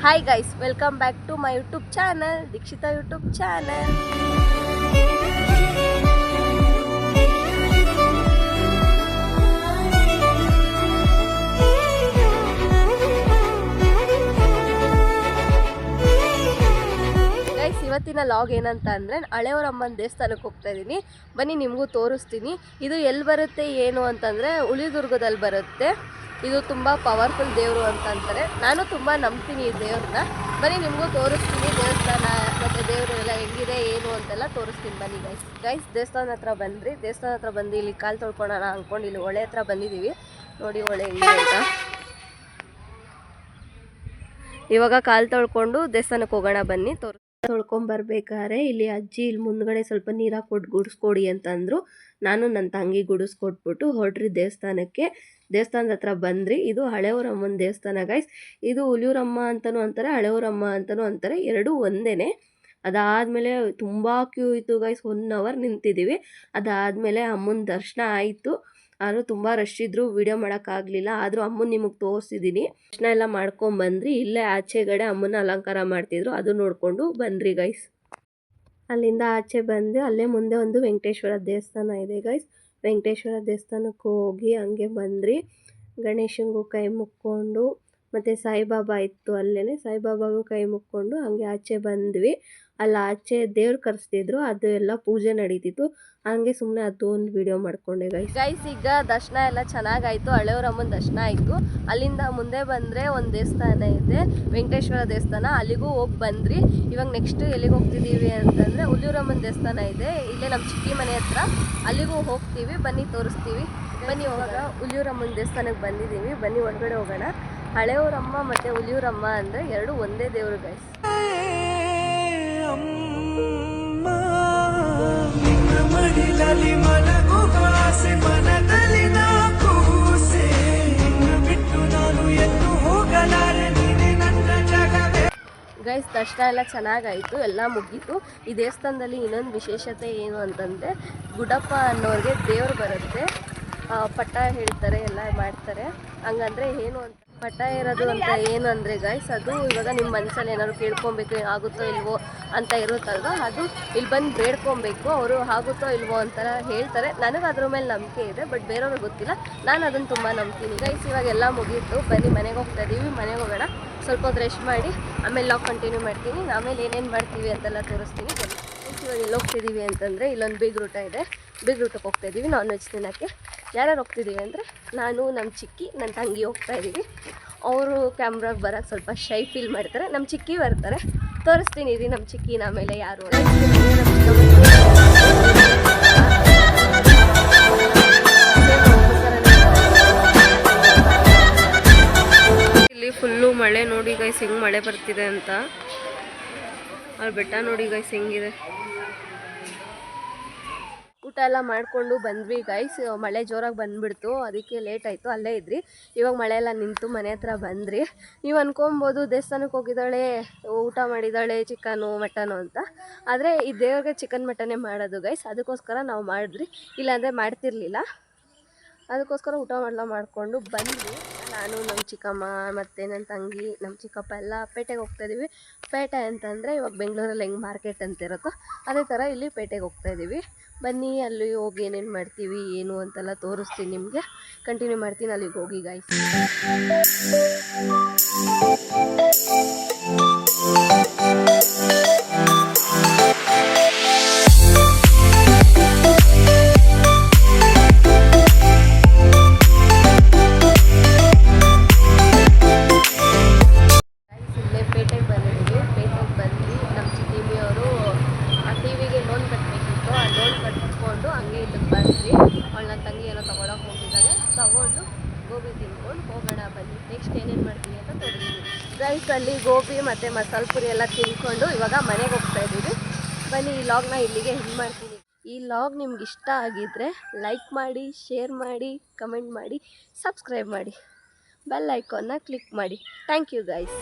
Hi guys, welcome back to my YouTube channel, Dikshita YouTube channel. Guys ಇವತ್ತಿನ log ಏನಂತ ಅಂದರೆ ಹಳೆಯವರಮ್ಮನ ದೇವಸ್ಥಾನಕ್ಕೆ ಹೋಗ್ತಾ ಇದ್ದೀನಿ. ಬನ್ನಿ ನಿಮಗೂ ತೋರಿಸ್ತೀನಿ. ಇದು ಎಲ್ಲಿ ಬರುತ್ತೆ ಏನು ಅಂತಂದರೆ ಉಳಿದುರ್ಗದಲ್ಲಿ ಬರುತ್ತೆ. ಇದು ತುಂಬ ಪವರ್ಫುಲ್ ದೇವರು ಅಂತ ಅಂತಾರೆ. ನಾನು ತುಂಬ ನಂಬ್ತೀನಿ ಈ ದೇವ್ರನ್ನ. ಬನ್ನಿ ನಿಮಗೂ ತೋರಿಸ್ತೀನಿ ದೇವಸ್ಥಾನ ಮತ್ತು ದೇವರು ಎಲ್ಲ ಹೆಂಗಿದೆ ಏನು ಅಂತೆಲ್ಲ ತೋರಿಸ್ತೀನಿ. ಬನ್ನಿ ಗೈಸ್ ದೇವಸ್ಥಾನ ಹತ್ರ ಬಂದ್ರಿ. ದೇವಸ್ಥಾನ ಹತ್ರ ಬಂದು ಇಲ್ಲಿ ಕಾಲು ತೊಳ್ಕೊಳ್ಳೋಣ ಅಂದ್ಕೊಂಡು ಇಲ್ಲಿ ಹೊಳೆ ಹತ್ರ ಬಂದಿದ್ದೀವಿ. ನೋಡಿ ಹೊಳೆ ಹೆಂಗಿದೆ ಅಂತ. ಇವಾಗ ಕಾಲು ತೊಳ್ಕೊಂಡು ದೇವಸ್ಥಾನಕ್ಕೆ ಹೋಗೋಣ ಬನ್ನಿ. ತೊಳ್ಕೊಂಬರ್ಬೇಕಾದ್ರೆ ಇಲ್ಲಿ ಅಜ್ಜಿ ಇಲ್ಲಿ ಮುಂದ್ಗಡೆ ಸ್ವಲ್ಪ ನೀರಾಗಿ ಕೊಟ್ಟು ಗುಡಿಸ್ಕೊಡಿ ಅಂತಂದರು. ನಾನು ನನ್ನ ತಂಗಿ ಗುಡಿಸ್ಕೊಟ್ಬಿಟ್ಟು ಹೊರಟ್ರಿ ದೇವಸ್ಥಾನಕ್ಕೆ. ದೇವಸ್ಥಾನದ ಹತ್ರ ಬಂದ್ರಿ. ಇದು ಹಳೆಯವರಮ್ಮನ ದೇವಸ್ಥಾನ ಗೈಸ್. ಇದು ಹುಲಿಯೂರಮ್ಮ ಅಂತಲೂ ಅಂತಾರೆ, ಹಳೆಯವರಮ್ಮ ಅಂತಲೂ ಅಂತಾರೆ, ಎರಡೂ ಒಂದೇ. ಅದಾದಮೇಲೆ ತುಂಬ ಕ್ಯೂ ಇತ್ತು ಗೈಸ್. 1 hour ನಿಂತಿದ್ದೀವಿ. ಅದಾದಮೇಲೆ ಅಮ್ಮನ ದರ್ಶನ ಆಯಿತು. ಆದರೂ ತುಂಬ ರಶ್ ಇದ್ದರು, ವೀಡಿಯೋ ಮಾಡೋಕ್ಕಾಗಲಿಲ್ಲ. ಆದರೂ ಅಮ್ಮನ ನಿಮಗೆ ತೋರಿಸಿದ್ದೀನಿ. ದರ್ಶನ ಎಲ್ಲ ಮಾಡ್ಕೊಂಬಂದ್ರಿ. ಇಲ್ಲೇ ಆಚೆಗಡೆ ಅಮ್ಮನ ಅಲಂಕಾರ ಮಾಡ್ತಿದ್ರು, ಅದು ನೋಡಿಕೊಂಡು ಬಂದ್ರಿ ಗೈಸ್. ಅಲ್ಲಿಂದ ಆಚೆ ಬಂದು ಅಲ್ಲೇ ಮುಂದೆ ಒಂದು ವೆಂಕಟೇಶ್ವರ ದೇವಸ್ಥಾನ ಇದೆ ಗೈಸ್. ವೆಂಕಟೇಶ್ವರ ದೇವಸ್ಥಾನಕ್ಕೆ ಹೋಗಿ ಹಂಗೆ ಬಂದ್ರಿ. ಗಣೇಶನಿಗೂ ಕೈ ಮುಕ್ಕೊಂಡು ಮತ್ತು ಸಾಯಿಬಾಬಾ ಇತ್ತು ಅಲ್ಲೇ, ಸಾಯಿಬಾಬಾಗೂ ಕೈ ಮುಕ್ಕೊಂಡು ಹಂಗೆ ಆಚೆ ಬಂದ್ವಿ. ಅಲ್ಲಿ ಆಚೆ ದೇವ್ರು ಕರೆಸ್ತಿದ್ರು, ಅದು ಎಲ್ಲ ಪೂಜೆ ನಡೀತಿತ್ತು. ಹಂಗೆ ಸುಮ್ಮನೆ ಅದು ಒಂದು ವಿಡಿಯೋ ಮಾಡ್ಕೊಂಡೆ ಗೈಸ್. ಈಗ ದರ್ಶನ ಎಲ್ಲ ಚೆನ್ನಾಗಾಯಿತು. ಹಳೆಯವರಮ್ಮನ ದರ್ಶನ ಆಯಿತು. ಅಲ್ಲಿಂದ ಮುಂದೆ ಬಂದರೆ ಒಂದು ದೇವಸ್ಥಾನ ಇದೆ, ವೆಂಕಟೇಶ್ವರ ದೇವಸ್ಥಾನ. ಅಲ್ಲಿಗೂ ಹೋಗಿ ಬಂದ್ರಿ. ಇವಾಗ ನೆಕ್ಸ್ಟ್ ಎಲ್ಲಿಗೆ ಹೋಗ್ತಿದ್ದೀವಿ ಅಂತಂದರೆ ಹುಲಿಯೂರಮ್ಮನ ದೇವಸ್ಥಾನ ಇದೆ ಇಲ್ಲೇ ನಮ್ಮ ಚಿಕ್ಕಿ ಮನೆ ಹತ್ರ. ಅಲ್ಲಿಗೂ ಹೋಗ್ತೀವಿ, ಬನ್ನಿ ತೋರಿಸ್ತೀವಿ. ಬನ್ನಿ ಇವಾಗ ಹುಲಿಯೂರಮ್ಮನ ದೇವಸ್ಥಾನಕ್ಕೆ ಬಂದಿದ್ದೀವಿ. ಬನ್ನಿ ಒಳಗಡೆ ಹೋಗೋಣ. ಹಳೆಯವರಮ್ಮ ಮತ್ತು ಹುಲಿಯೂರಮ್ಮ ಅಂದರೆ ಎರಡು ಒಂದೇ ದೇವರು ಗೈಸ್. ಗೈಸ್ ದರ್ಶನ ಎಲ್ಲ ಚೆನ್ನಾಗಾಯಿತು, ಎಲ್ಲ ಮುಗೀತು. ಈ ದೇವಸ್ಥಾನದಲ್ಲಿ ಇನ್ನೊಂದು ವಿಶೇಷತೆ ಏನು ಅಂತಂದರೆ ಗುಡಪ್ಪ ಅನ್ನೋರಿಗೆ ದೇವರು ಬರುತ್ತೆ, ಪಟ್ಟ ಹೇಳ್ತಾರೆ, ಎಲ್ಲ ಮಾಡ್ತಾರೆ. ಹಂಗಂದರೆ ಏನು ಅಂತ ಪಟ್ಟ ಇರೋದು ಅಂತ ಏನು ಅಂದರೆ ಗೈಸ್, ಅದು ಇವಾಗ ನಿಮ್ಮ ಮನಸ್ಸಲ್ಲಿ ಏನಾದ್ರು ಕೇಳ್ಕೊಬೇಕು, ಆಗುತ್ತೋ ಇಲ್ವೋ ಅಂತ ಇರುತ್ತಲ್ವ, ಅದು ಇಲ್ಲಿ ಬಂದು ಬೇಡ್ಕೊಬೇಕು. ಅವರು ಆಗುತ್ತೋ ಇಲ್ವೋ ಅಂತ ಹೇಳ್ತಾರೆ. ನನಗೆ ಅದ್ರ ಮೇಲೆ ನಂಬಿಕೆ ಇದೆ, ಬಟ್ ಬೇರೆಯವ್ರಿಗೆ ಗೊತ್ತಿಲ್ಲ. ನಾನು ಅದನ್ನು ತುಂಬ ನಂಬ್ತೀನಿ ಗೈಸ್. ಇವಾಗ ಎಲ್ಲ ಮುಗೀತು, ಬನ್ನಿ ಮನೆಗೆ ಹೋಗ್ತಾ ಇದ್ದೀವಿ. ಮನೆಗೆ ಹೋಗೋಣ, ಸ್ವಲ್ಪ ಹೊತ್ತು ರೆಸ್ಟ್ ಮಾಡಿ ಆಮೇಲೆ ಲಾಗ್ ಕಂಟಿನ್ಯೂ ಮಾಡ್ತೀನಿ. ಆಮೇಲೆ ಏನೇನು ಮಾಡ್ತೀವಿ ಅಂತೆಲ್ಲ ತೋರಿಸ್ತೀನಿ. ಇವಾಗ ಎಲ್ಲಿ ಹೋಗ್ತಿದ್ದೀವಿ ಅಂತಂದರೆ ಇಲ್ಲೊಂದು ಬಿಗ್ ರೂಟ ಇದೆ, ಬಿಗ್ ರೂಟಕ್ಕೆ ಹೋಗ್ತಾಯಿದ್ದೀವಿ ನಾನ್ ವೆಜ್ ತಿನ್ನೋಕ್ಕೆ. ಯಾರ್ಯಾರು ಹೋಗ್ತಿದ್ದೀವಿ ಅಂದರೆ ನಾನು, ನಮ್ಮ ಚಿಕ್ಕಿ, ನನ್ನ ತಂಗಿ ಹೋಗ್ತಾಯಿದ್ದೀವಿ. ಅವರು ಕ್ಯಾಮ್ರಾಗೆ ಬರೋಕ್ಕೆ ಸ್ವಲ್ಪ ಶೈ ಫೀಲ್ ಮಾಡ್ತಾರೆ. ನಮ್ಮ ಚಿಕ್ಕಿ ಬರ್ತಾರೆ, ತೋರಿಸ್ತೀನಿ ರೀ ನಮ್ಮ ಚಿಕ್ಕಿನ. ಆಮೇಲೆ ಯಾರು ಇಲ್ಲಿ ಫುಲ್ಲು ಮಳೆ ನೋಡಿ ಗೈಸ್, ಹೆಂಗೆ ಮಳೆ ಬರ್ತಿದೆ ಅಂತ. ಅವ್ರ ಬೆಟ್ಟ ನೋಡಿ ಗೈಸ್ ಹೆಂಗಿದೆ. ಊಟ ಎಲ್ಲ ಮಾಡಿಕೊಂಡು ಬಂದ್ವಿ ಗೈಸ್. ಮಳೆ ಜೋರಾಗಿ ಬಂದುಬಿಡ್ತು, ಅದಕ್ಕೆ ಲೇಟ್ ಆಯಿತು. ಅಲ್ಲೇ ಇದ್ರಿ. ಇವಾಗ ಮಳೆ ಎಲ್ಲ ನಿಂತು ಮನೆ ಹತ್ರ ಬಂದ್ರಿ. ನೀವು ಅನ್ಕೊಬೋದು ದೇವಸ್ಥಾನಕ್ಕೆ ಹೋಗಿದ್ದಾಳೆ, ಊಟ ಮಾಡಿದ್ದಾಳೆ, ಚಿಕನು ಮಟನು ಅಂತ. ಆದರೆ ಈ ದೇವ್ರಿಗೆ ಚಿಕನ್ ಮಟನ್ನೇ ಮಾಡೋದು ಗೈಸ್. ಅದಕ್ಕೋಸ್ಕರ ನಾವು ಮಾಡಿದ್ರಿ, ಇಲ್ಲಾಂದರೆ ಮಾಡ್ತಿರ್ಲಿಲ್ಲ. ಅದಕ್ಕೋಸ್ಕರ ಊಟ ಮಾಡಿಕೊಂಡು ಬಂದ್ವಿ. ನಾನು, ನಮ್ಮ ಚಿಕ್ಕಮ್ಮ ಮತ್ತು ನನ್ನ ತಂಗಿ, ನಮ್ಮ ಚಿಕ್ಕಪ್ಪ ಎಲ್ಲ ಪೇಟೆಗೆ ಹೋಗ್ತಾಯಿದ್ದೀವಿ. ಪೇಟೆ ಅಂತಂದರೆ ಇವಾಗ ಬೆಂಗಳೂರಲ್ಲಿ ಹೆಂಗೆ ಮಾರ್ಕೆಟ್ ಅಂತ ಇರುತ್ತೋ ಅದೇ ಥರ ಇಲ್ಲಿ ಪೇಟೆಗೆ ಹೋಗ್ತಾಯಿದ್ದೀವಿ. ಬನ್ನಿ ಅಲ್ಲಿ ಹೋಗಿ ಏನೇನು ಮಾಡ್ತೀವಿ ಏನು ಅಂತೆಲ್ಲ ತೋರಿಸ್ತೀನಿ ನಿಮಗೆ. ಕಂಟಿನ್ಯೂ ಮಾಡ್ತೀನಿ, ಅಲ್ಲಿಗೆ ಹೋಗಿ ಗೈಸ್. ತಗೊಂಡು ಗೋಬಿ ತಿನ್ಕೊಂಡು ಹೋಗೋಣ ಬನ್ನಿ. ನೆಕ್ಸ್ಟ್ ಏನೇನು ಮಾಡ್ತೀವಿ ಅಂತ ತೋರಿಸ್ತೀನಿ ಗೈಸ್. ಅಲ್ಲಿ ಗೋಬಿ ಮತ್ತು ಮಸಾಲೆ ಪುರಿ ಎಲ್ಲ ತಿನ್ಕೊಂಡು ಇವಾಗ ಮನೆಗೆ ಹೋಗ್ತಾ ಇದ್ದೀವಿ. ಬನ್ನಿ ಈ ಲಾಗ್ನ ಇಲ್ಲಿಗೆ ಎಂಡ್ ಮಾಡ್ತೀನಿ. ಈ ಲಾಗ್ ನಿಮ್ಗೆ ಇಷ್ಟ ಆಗಿದ್ದರೆ ಲೈಕ್ ಮಾಡಿ, ಶೇರ್ ಮಾಡಿ, ಕಮೆಂಟ್ ಮಾಡಿ, ಸಬ್ಸ್ಕ್ರೈಬ್ ಮಾಡಿ, ಬೆಲ್ ಐಕಾನ್ನ ಕ್ಲಿಕ್ ಮಾಡಿ. Thank you guys.